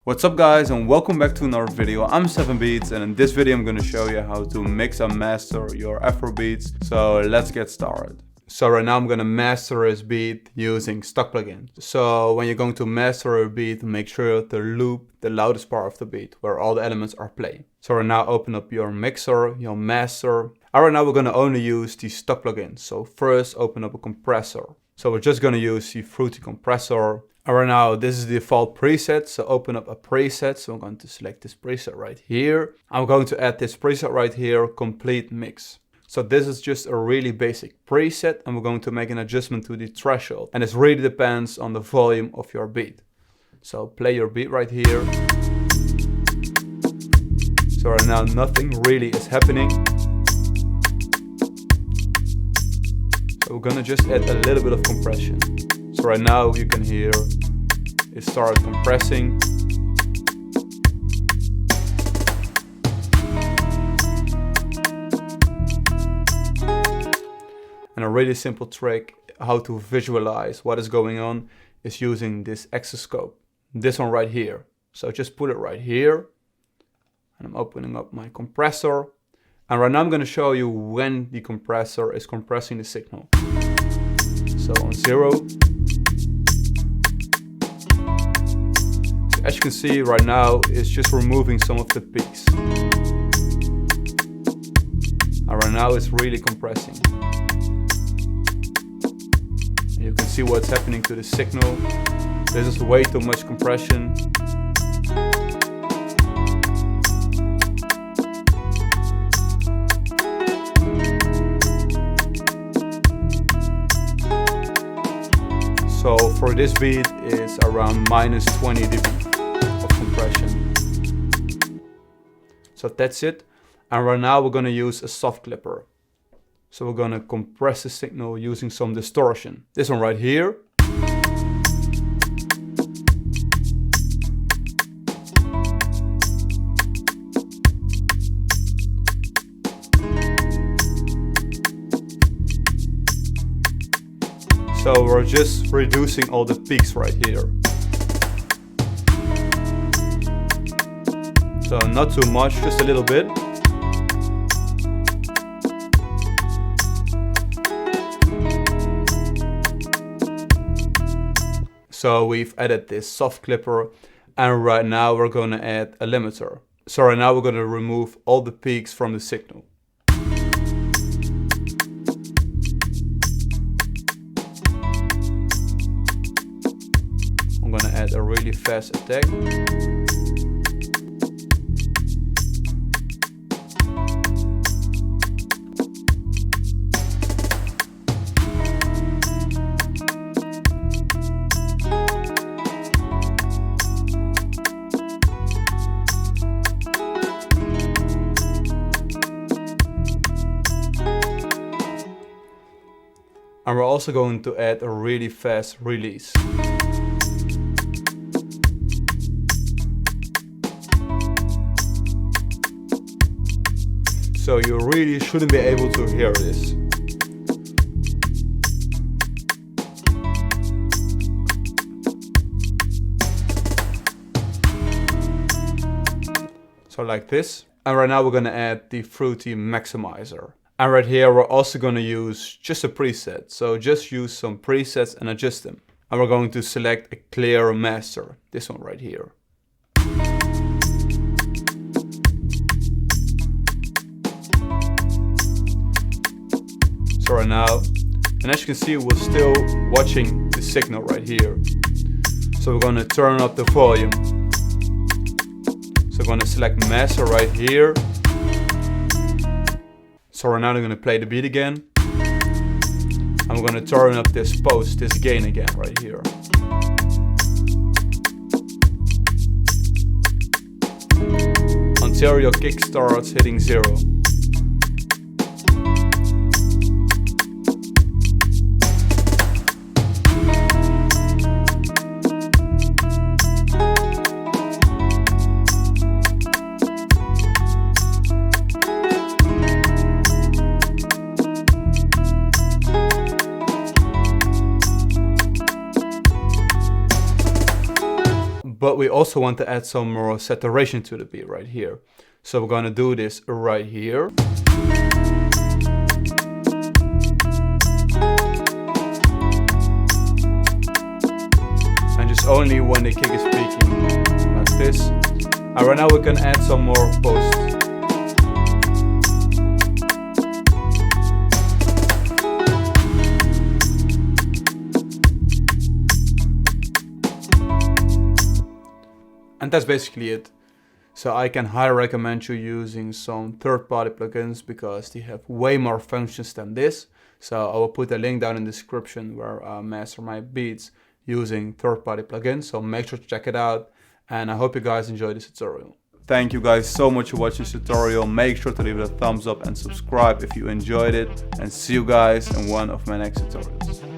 What's up guys, and welcome back to another video. I'm Afrobeats, and in this video I'm going to show you how to mix and master your Afro beats. So let's get started. So right now I'm going to master this beat using stock plugins. So when you're going to master a beat, make sure to loop the loudest part of the beat where all the elements are playing. So right now open up your mixer, your master. And right now we're going to only use the stock plugins. So first open up a compressor. So we're just going to use the Fruity compressor. And right now this is the default preset, so open up a preset. So I'm going to select this preset right here. I'm going to add this preset right here, complete mix. So this is just a really basic preset, and we're going to make an adjustment to the threshold. And this really depends on the volume of your beat. So play your beat right here. So right now nothing really is happening. So we're gonna just add a little bit of compression. So right now you can hear it start compressing. And a really simple trick how to visualize what is going on is using this oscilloscope. This one right here. So just put it right here. And I'm opening up my compressor. And right now I'm going to show you when the compressor is compressing the signal. So on 0. So as you can see right now, it's just removing some of the peaks. And right now it's really compressing. And you can see what's happening to the signal. This is way too much compression. So for this beat it's around minus 20 dB of compression. So that's it. And right now we're going to use a soft clipper. So we're going to compress the signal using some distortion. This one right here. So we're just reducing all the peaks right here. So not too much, just a little bit. So we've added this soft clipper, and right now we're going to add a limiter. So right now we're going to remove all the peaks from the signal. I'm going to add a really fast attack. And we're also going to add a really fast release. So you really shouldn't be able to hear this. So like this. And right now we're going to add the Fruity Maximizer. And right here we're also going to use just a preset. So just use some presets and adjust them. And we're going to select a clear master. This one right here. So right now, and as you can see, we're still watching the signal right here. So we're going to turn up the volume. So I'm going to select master right here. So right now I'm going to play the beat again. I'm going to turn up this post, this gain again right here. Until your kick starts hitting 0. But we also want to add some more saturation to the beat right here. So we're gonna do this right here. And just only when the kick is peaking, like this. And right now we can add some more post. And that's basically it. So I can highly recommend you using some third-party plugins because they have way more functions than this. So I will put a link down in the description where I master my beats using third-party plugins. So make sure to check it out. And I hope you guys enjoyed this tutorial. Thank you guys so much for watching this tutorial. Make sure to leave it a thumbs up and subscribe if you enjoyed it. And see you guys in one of my next tutorials.